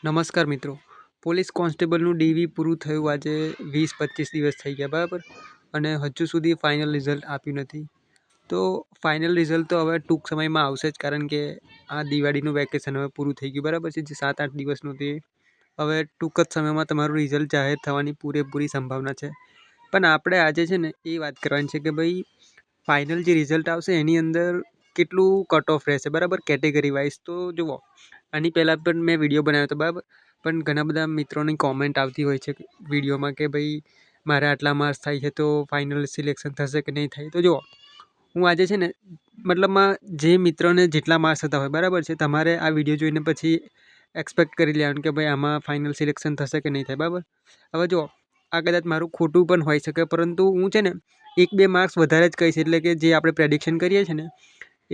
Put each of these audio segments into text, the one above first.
નમસ્કાર મિત્રો. પોલીસ કોન્સ્ટેબલનું ડીવી પૂરું થયું આજે 20-25 દિવસ થઈ ગયા બરાબર, અને હજુ સુધી ફાઇનલ રિઝલ્ટ આપ્યું નથી. તો ફાઇનલ રિઝલ્ટ તો હવે ટૂંક સમયમાં આવશે જ, કારણ કે આ દિવાળીનું વેકેશન હવે પૂરું થઈ ગયું બરાબર છે, જે 7-8 દિવસનું તે હવે ટૂંક જ સમયમાં તમારું રિઝલ્ટ જાહેર થવાની પૂરેપૂરી સંભાવના છે. પણ આપણે આજે છે ને એ વાત કરવાની છે કે ભાઈ ફાઇનલ જે રિઝલ્ટ આવશે એની અંદર કેટલું કટ ઓફ રહેશે બરાબર, કેટેગરી વાઇઝ. તો જુઓ, આની પહેલાં પણ મેં વિડીયો બનાવ્યો હતો બરાબર, પણ ઘણા બધા મિત્રોની કોમેન્ટ આવતી હોય છે વિડીયોમાં કે ભાઈ મારે આટલા માર્ક્સ થાય છે તો ફાઇનલ સિલેક્શન થશે કે નહીં થાય. તો જુઓ, હું આજે છે ને મતલબમાં જે મિત્રોને જેટલા માર્ક્સ થતા હોય બરાબર છે, તમારે આ વિડીયો જોઈને પછી એક્સપેક્ટ કરી લેવાનું કે ભાઈ આમાં ફાઇનલ સિલેક્શન થશે કે નહીં થાય બરાબર. હવે જુઓ, આ કદાચ મારું ખોટું પણ હોઈ શકે, પરંતુ હું છે ને 1-2 માર્ક્સ વધારે જ કહીશ, એટલે કે જે આપણે પ્રેડિક્શન કરીએ છીએ ને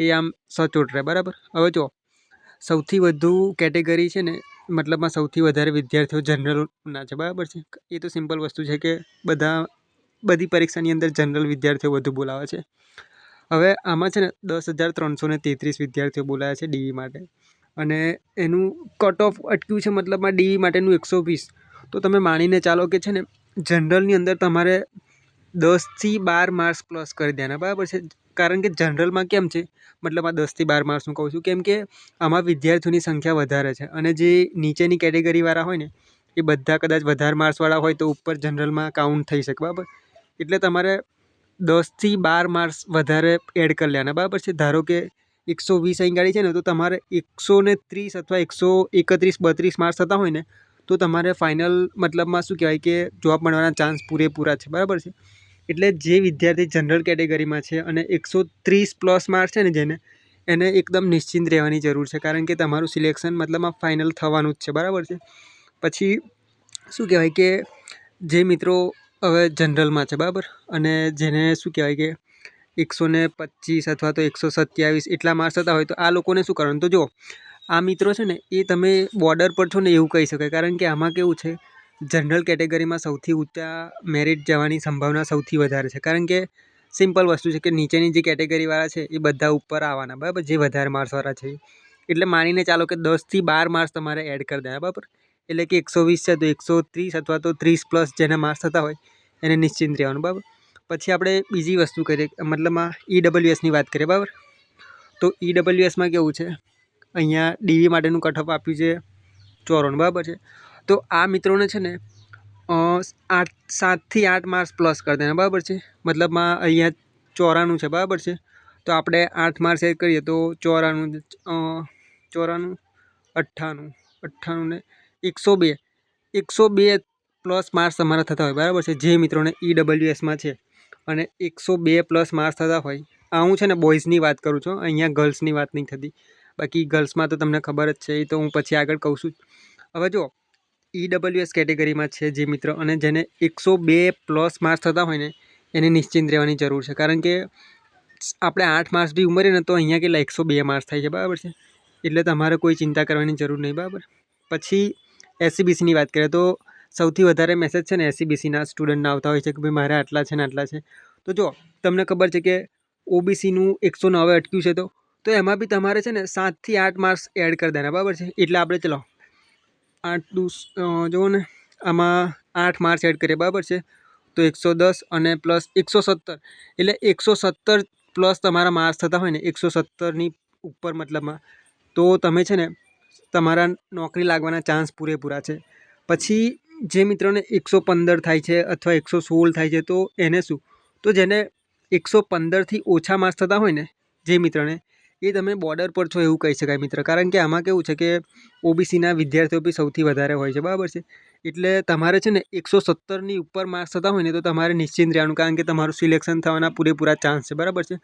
એ આમ સચોટ રહે બરાબર. હવે જુઓ, સૌથી વધુ કેટેગરી છે ને મતલબમાં સૌથી વધારે વિદ્યાર્થીઓ જનરલના છે બરાબર છે. એ તો સિમ્પલ વસ્તુ છે કે બધી પરીક્ષાની અંદર જનરલ વિદ્યાર્થીઓ વધુ બોલાવે છે. હવે આમાં છે ને 10,333 વિદ્યાર્થીઓ બોલાયા છે ડીવી માટે, અને એનું કટ ઓફ અટક્યું છે મતલબમાં ડીવી માટેનું 120. તો તમે માનીને ચાલો કે છે ને જનરલની અંદર તમારે 10થી 12 માર્ક્સ પ્લસ કરી દેવાના બરાબર છે. કારણ કે જનરલમાં કેમ છે, મતલબ આ 10થી 12 માર્ક્સ હું કહું છું કેમ કે આમાં વિદ્યાર્થીઓની સંખ્યા વધારે છે, અને જે નીચેની કેટેગરીવાળા હોય ને એ બધા કદાચ વધારે માર્ક્સવાળા હોય તો ઉપર જનરલમાં કાઉન્ટ થઈ શકે બરાબર. એટલે તમારે 10થી 12 માર્ક્સ વધારે એડ કરી લેવાના બરાબર છે. ધારો કે 120 અહીં ગાડી છે ને, તો તમારે 130 અથવા 131-32 માર્ક્સ થતા હોય ને તો તમારે ફાઇનલ મતલબમાં શું કહેવાય કે જોબ મળવાના ચાન્સ પૂરેપૂરા છે બરાબર છે. એટલે જે વિદ્યાર્થી જનરલ કેટેગરીમાં છે અને 130+ માર્ક્સ છે ને જેને, એને એકદમ નિશ્ચિંત રહેવાની જરૂર છે, કારણ કે તમારું સિલેક્શન મતલબમાં ફાઇનલ થવાનું જ છે બરાબર છે. પછી શું કહેવાય કે જે મિત્રો હવે જનરલમાં છે બરાબર, અને જેને શું કહેવાય કે 125 અથવા તો 127 એટલા માર્ક્સ થતા હોય, તો આ લોકોને શું કરવાનું? તો જુઓ, આ મિત્રો છે ને એ તમે બોર્ડર પર છો ને એવું કહી શકાય, કારણ કે આમાં કેવું છે, જનરલ કેટેગરીમાં સૌથી ઊંચા મેરિટ જવાની સંભાવના સૌથી વધારે છે, કારણ કે સિમ્પલ વસ્તુ છે કે નીચેની જે કેટેગરીવાળા છે એ બધા ઉપર આવવાના બરાબર, જે વધારે માર્ક્સવાળા છે. એટલે માનીને ચાલો કે 10થી 12 માર્ક્સ તમારે એડ કરી દેવા બરાબર. એટલે કે 120 છે તો 130 અથવા તો 30+ જેના માર્ક્સ થતા હોય એને નિશ્ચિંત રહેવાનું બરાબર. પછી આપણે બીજી વસ્તુ કરીએ, મતલબમાં EWSની વાત કરીએ બરાબર. તો EWSમાં કેવું છે, અહીંયા ડીવી માટેનું કટઓફ આપ્યું છે 54 બરાબર છે. તો આ મિત્રોને છે ને 7થી 8 માર્ક્સ પ્લસ કરી દેવાના બરાબર છે. મતલબમાં અહીંયા 94 છે બરાબર છે, તો આપણે 8 માર્ક્સ એડ કરીએ તો 94, 98 ને 102+ માર્ક્સ તમારા થતા હોય બરાબર છે, જે મિત્રોને EWSમાં છે અને 102+ માર્ક્સ થતા હોય. આ હું છે ને બોયઝની વાત કરું છું, અહીંયા ગર્લ્સની વાત નહીં થતી. બાકી ગર્લ્સમાં તો તમને ખબર જ છે, એ તો હું પછી આગળ કહું છું. હવે જુઓ, EWS કેટેગરીમાં છે જે મિત્ર અને જેને 102+ માર્ક્સ થતા હોય ને એને નિશ્ચિંત રહેવાની જરૂર છે, કારણ કે આપણે 8 માર્ક્સ બી ઉમેરીએ ને તો અહીંયા કેટલા 102 માર્ક્સ થાય છે બરાબર છે. એટલે તમારે કોઈ ચિંતા કરવાની જરૂર નહીં બરાબર. પછી SCBCની વાત કરીએ તો સૌથી વધારે મેસેજ છે ને SCBCના સ્ટુડન્ટના આવતા હોય છે કે ભાઈ મારે આટલા છે ને આટલા છે. તો જો તમને ખબર છે કે OBCનું 109 અટક્યું છે, તો એમાં બી તમારે છે ને 7થી 8 માર્ક્સ એડ કરી દેવાના બરાબર છે. એટલે આપણે ચલો 8 જુઓ ને, આમાં 8 માર્ક્સ એડ કરીએ બરાબર છે, તો 110 અને પ્લસ 117, એટલે 117+ તમારા માર્ક્સ થતા હોય ને 117ની ઉપર મતલબમાં, તો તમે છે ને તમારા નોકરી લાગવાના ચાન્સ પૂરેપૂરા છે. પછી જે મિત્રોને 115 થાય છે અથવા 116 થાય છે, તો એને શું, તો જેને 115થી ઓછા માર્ક્સ થતા હોય ને જે મિત્રને, એ તમે બોર્ડર પર છો એવું કહી શકાય મિત્ર, કારણ કે આમાં કેવું છે કે OBCના વિદ્યાર્થીઓ બી સૌથી વધારે હોય છે બરાબર છે. એટલે તમારે છે ને 117ની ઉપર માર્ક્સ થતા હોય ને તો તમારે નિશ્ચિંત રહેવાનું, કારણ કે તમારું સિલેક્શન થવાના પૂરેપૂરા ચાન્સ છે બરાબર છે.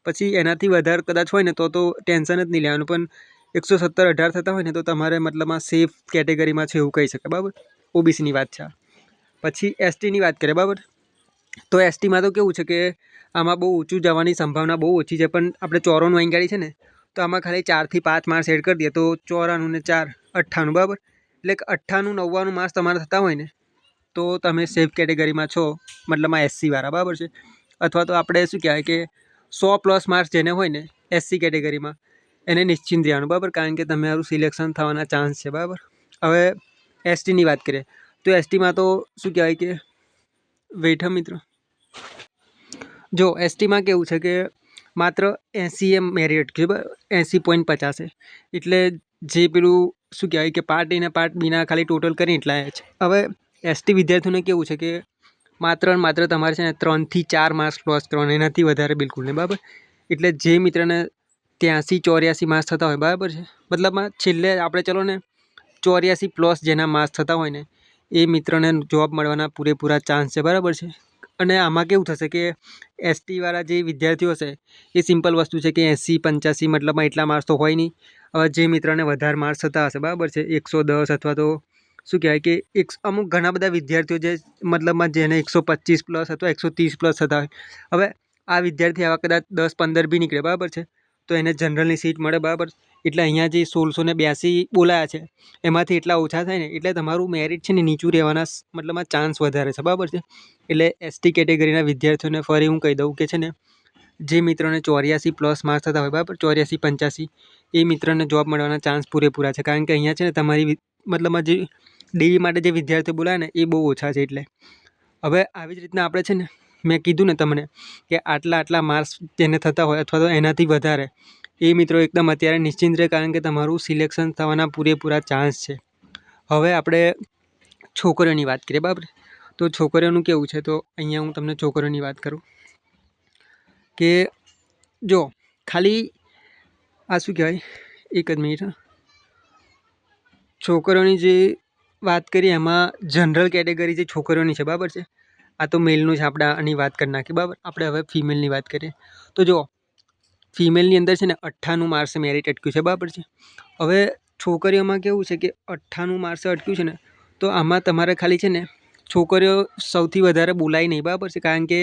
પછી એનાથી વધારે કદાચ હોય ને તો ટેન્શન જ નહીં લેવાનું, પણ 117-18 થતા હોય ને તો તમારે મતલબમાં સેફ કેટેગરીમાં છે એવું કહી શકાય બરાબર. OBCની વાત છે. પછી STની વાત કરીએ બરાબર. તો STમાં તો કેવું છે કે આમાં બહુ ઊંચું જવાની સંભાવના બહુ ઓછી છે, પણ આપણે 94 અહીં ગાડી છે ને, તો આમાં ખાલી 4થી 5 માર્ક્સ એડ કરી દઈએ તો 94 ને 4 98 બરાબર. એટલે કે 98-99 માર્ક્સ તમારે થતા હોય ને તો તમે સેફ કેટેગરીમાં છો, મતલબમાં SCવાળા બરાબર છે. અથવા તો આપણે શું કહેવાય કે 100+ માર્ક્સ જેને હોય ને SC કેટેગરીમાં, એને નિશ્ચિંત રહેવાનું બરાબર, કારણ કે તમારું સિલેક્શન થવાના ચાન્સ છે બરાબર. હવે એસટીની વાત કરીએ તો એસટીમાં તો શું કહેવાય કે વેઠ મિત્રો જો એસટીમાં કેવું છે કે માત્ર 80 મેરિટ છે, 80.50 એટલે જે પેલું શું કહેવાય કે પાર્ટ એ ને પાર્ટ બીના ખાલી ટોટલ કરીને એટલા છે. હવે એસટી વિદ્યાર્થીઓને કેવું છે કે માત્ર ને માત્ર તમારે છે ને 3 થી 4 માર્ક્સ લોસ કરવાના, એનાથી વધારે બિલકુલ નહીં, બરાબર. એટલે જે મિત્રને 83-84 માર્ક્સ થતા હોય, બરાબર છે, મતલબમાં છેલ્લે આપણે ચલો ને 84+ જેના માર્ક્સ થતા હોય ને એ મિત્રને જોબ મળવાના પૂરેપૂરા ચાન્સ છે, બરાબર છે. અને આમાં કેવું થશે કે એસટીવાળા જે વિદ્યાર્થીઓ હશે એ સિમ્પલ વસ્તુ છે કે 80-85 મતલબમાં એટલા માર્ક્સ તો હોય નહીં. હવે જે મિત્રને વધારે માર્ક્સ થતા હશે, બરાબર છે, 110 અથવા તો શું કહેવાય કે અમુક ઘણા બધા વિદ્યાર્થીઓ જે મતલબમાં જેને 125+ અથવા 130+ થતા હોય, હવે આ વિદ્યાર્થી આવા કદાચ 10-15 બી નીકળે, બરાબર છે, તો એને જનરલની સીટ મળે, બરાબર. એટલે અહીંયા જે 1682 બોલાયા છે એમાંથી એટલા ઓછા થાય ને એટલે તમારું મેરિટ છે ને નીચું રહેવાના મતલબમાં ચાન્સ વધારે છે, બરાબર છે. એટલે એસટી કેટેગરીના વિદ્યાર્થીઓને ફરી હું કહી દઉં કે છે ને જે મિત્રોને 84+ માર્ક્સ થતા હોય, બરાબર, 84-85, એ મિત્રને જોબ મળવાના ચાન્સ પૂરેપૂરા છે. કારણ કે અહીંયા છે ને તમારી મતલબમાં જે ડીવી માટે જે વિદ્યાર્થીઓ બોલાવે ને એ બહુ ઓછા છે. એટલે હવે આવી જ રીતના આપણે છે ને મેં કીધું ને તમને કે આટલા માર્ક્સ જેને થતા હોય અથવા તો એનાથી વધારે એ મિત્રો એકદમ અત્યારે નિશ્ચિંત રહે, કારણ કે તમારું સિલેક્શન થવાના પૂરેપૂરા ચાન્સ છે. હવે આપણે છોકરીઓની વાત કરીએ, બરાબર. તો છોકરીઓનું કેવું છે તો અહીંયા હું તમને છોકરીઓની વાત કરું કે જો ખાલી આ શું કહેવાય, એક જ મિનિટ, છોકરીઓની જે વાત કરીએ એમાં જનરલ કેટેગરી જે છોકરીઓની છે, બરાબર છે, આ તો મેલનું છે, આપણે આની વાત કરી નાખીએ, બરાબર. આપણે હવે ફિમેલની વાત કરીએ તો જો ફિમેલની અંદર છે ને 98 માર્ક્સે મેરિટ અટક્યું છે, બરાબર છે. હવે છોકરીઓમાં કેવું છે કે 98 માર્ક્સે અટક્યું છે ને તો આમાં તમારે ખાલી છે ને છોકરીઓ સૌથી વધારે બોલાય નહીં, બરાબર છે, કારણ કે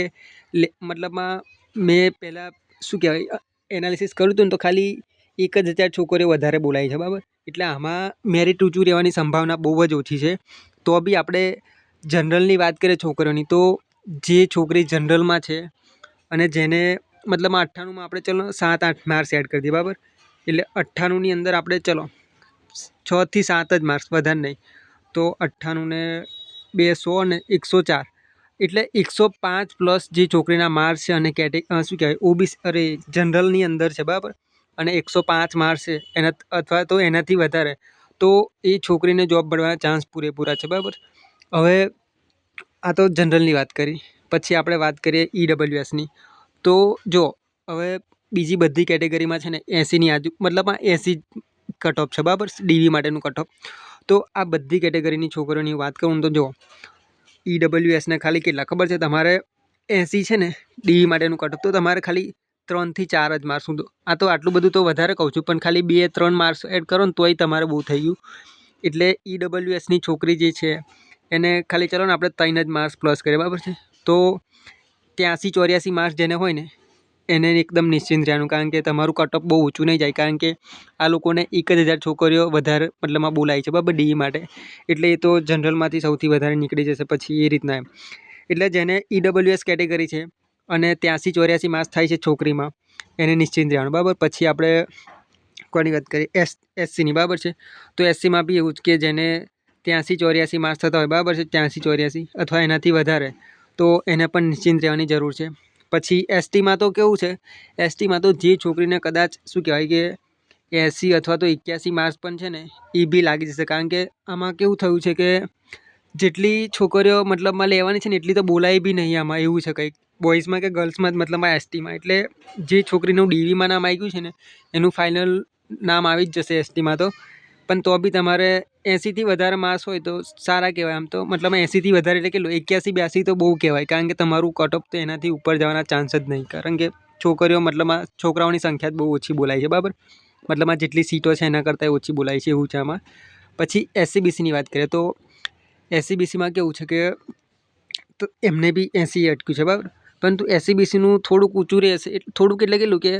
મતલબમાં મેં પહેલાં શું કહેવાય એનાલિસિસ કર્યું હતું ને તો ખાલી 1000 છોકરીઓ વધારે બોલાય છે, બરાબર. એટલે આમાં મેરિટ ઊંચું રહેવાની સંભાવના બહુ જ ઓછી છે. તો બી આપણે જનરલની વાત કરીએ છોકરીઓની તો જે છોકરી જનરલમાં છે અને જેને મતલબમાં 98માં આપણે ચલો 7-8 માર્ક્સ એડ કરી દઈએ, બરાબર. એટલે 98ની અંદર આપણે ચલો 6 થી 7 જ માર્ક્સ, વધારે નહીં. તો 98 ને 2 100 ને 104 એટલે 105+ જે છોકરીના માર્ક્સ છે અને શું કહેવાય ઓબીસી જનરલની અંદર છે, બરાબર, અને 105 માર્ક્સ છે એના અથવા તો એનાથી વધારે તો એ છોકરીને જોબ મળવાના ચાન્સ પૂરેપૂરા છે, બરાબર. હવે આ તો જનરલની વાત કરી. પછી આપણે વાત કરીએ ઈડબ્લ્યુએસની. તો જો હવે બીજી બધી કેટેગરીમાં છે ને 80ની આજુ મતલબમાં 80 કટ ઓફ છે, બરાબર, ડીવી માટેનું કટ ઓફ. તો આ બધી કેટેગરીની છોકરીઓની વાત કરું તો જો ઈડબ્લ્યુએસને ખાલી કેટલા ખબર છે તમારે 80 છે ને ડીવી માટેનું કટ ઓફ, તો તમારે ખાલી 3 થી 4 જ માર્ક્સ. આ તો આટલું બધું તો વધારે કહું છું, પણ ખાલી 2-3 માર્ક્સ એડ કરો ને તોય તમારે બહુ થઈ ગયું. એટલે ઈડબ્લ્યુએસની છોકરી જે છે એને ખાલી ચલો ને આપણે 3 જ માર્ક્સ પ્લસ કરીએ, બરાબર છે. તો 83-84 માર્ક્સ જેને હોય ને એને એકદમ નિશ્ચિંત રહેવાનું, કારણ કે તમારું કટ ઓફ બહુ ઊંચું નહીં જાય, કારણ કે આ લોકોને 1000 છોકરીઓ વધારે મતલબમાં બોલાય છે, બરાબર, ડીઈ માટે. એટલે એ તો જનરલમાંથી સૌથી વધારે નીકળી જશે પછી એ રીતના એમ. એટલે જેને ઈડબ્લ્યુએસ કેટેગરી છે અને 83-84 માર્ક્સ થાય છે છોકરીમાં એને નિશ્ચિંત રહેવાનું, બરાબર. પછી આપણે કોની વાત કરીએ એસસીની, બરાબર છે. તો એસસીમાં બી એવું જ કે જેને 83-84 માર્ક્સ થતા હોય, બરાબર છે, 83-84 અથવા એનાથી વધારે તો એને પણ નિશ્ચિંત રહેવાની જરૂર છે. પછી એસટીમાં તો કેવું છે, એસટીમાં તો જે છોકરીને કદાચ શું કહેવાય કે 80 અથવા તો 81 માર્ક્સ પણ છે ને એ બી લાગી જશે, કારણ કે આમાં કેવું થયું છે કે જેટલી છોકરીઓ મતલબમાં લેવાની છે ને એટલી તો બોલાય બી નહીં આમાં, એવું છે કંઈક બોയ്સમાં કે ગર્લ્સમાં જ મતલબમાં એસટીમાં. એટલે જે છોકરીનું ડીવીમાં નામ આવી ગયું છે ને એનું ફાઇનલ નામ આવી જ જશે એસટીમાં તો. પણ તો બી તમારે 80થી વધારે માર્ક્સ હોય તો સારા કહેવાય. આમ તો મતલબ 80થી વધારે એટલે કેટલું 81-82 તો બહુ કહેવાય, કારણ કે તમારું કટ ઓફ તો એનાથી ઉપર જવાના ચાન્સ જ નહીં, કારણ કે છોકરીઓ મતલબમાં છોકરાઓની સંખ્યા જ બહુ ઓછી બોલાય છે, બરાબર. મતલબમાં જેટલી સીટો છે એના કરતાં ઓછી બોલાય છે, એવું છે આમાં. પછી એસસીબીસીની વાત કરીએ તો એસસીબીસીમાં કેવું છે કે તો એમને બી 80 અટક્યું છે, બરાબર. પરંતુ એસસીબીસીનું થોડુંક ઊંચું રહેશે, થોડુંક એટલે કેટલું કે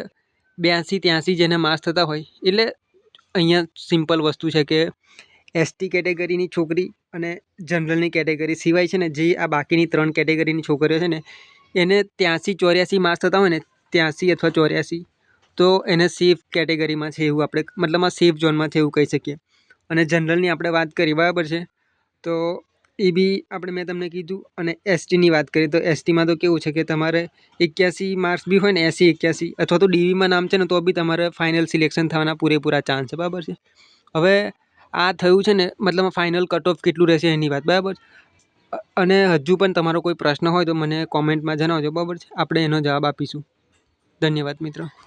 82-83 જેને માર્ક્સ થતા હોય. એટલે અહીંયા સિમ્પલ વસ્તુ છે કે એસટી કેટેગરીની છોકરી અને જનરલની કેટેગરી સિવાય છે ને જે આ બાકીની 3 કેટેગરીની છોકરીઓ છે ને એને 83-84 માર્ક્સ થતા હોય ને 83 અથવા 84 તો એને સેફ કેટેગરીમાં છે, એવું આપણે મતલબમાં સેફ ઝોનમાં છે એવું કહી શકીએ. અને જનરલની આપણે વાત કરી બરાબર છે. તો એ બી મેં તમને કીધું. અને એસટીની વાત કરીએ તો એસટીમાં તો કેવું છે કે તમારે 81 માર્ક્સ બી હોય ને 80-81 અથવા તો ડીવીમાં નામ છે ને તો બી તમારે ફાઇનલ સિલેક્શન થવાના પૂરેપૂરા ચાન્સ છે બરાબર છે. હવે આ થયું છે ને મતલબ ફાઇનલ કટ ઓફ કેટલું રહેશે એની વાત બરાબર. અને હજુ પણ તમારો કોઈ પ્રશ્ન હોય તો મને કોમેન્ટમાં જણાવજો બરાબર છે. આપણે એનો જવાબ આપીશું. ધન્યવાદ મિત્રો.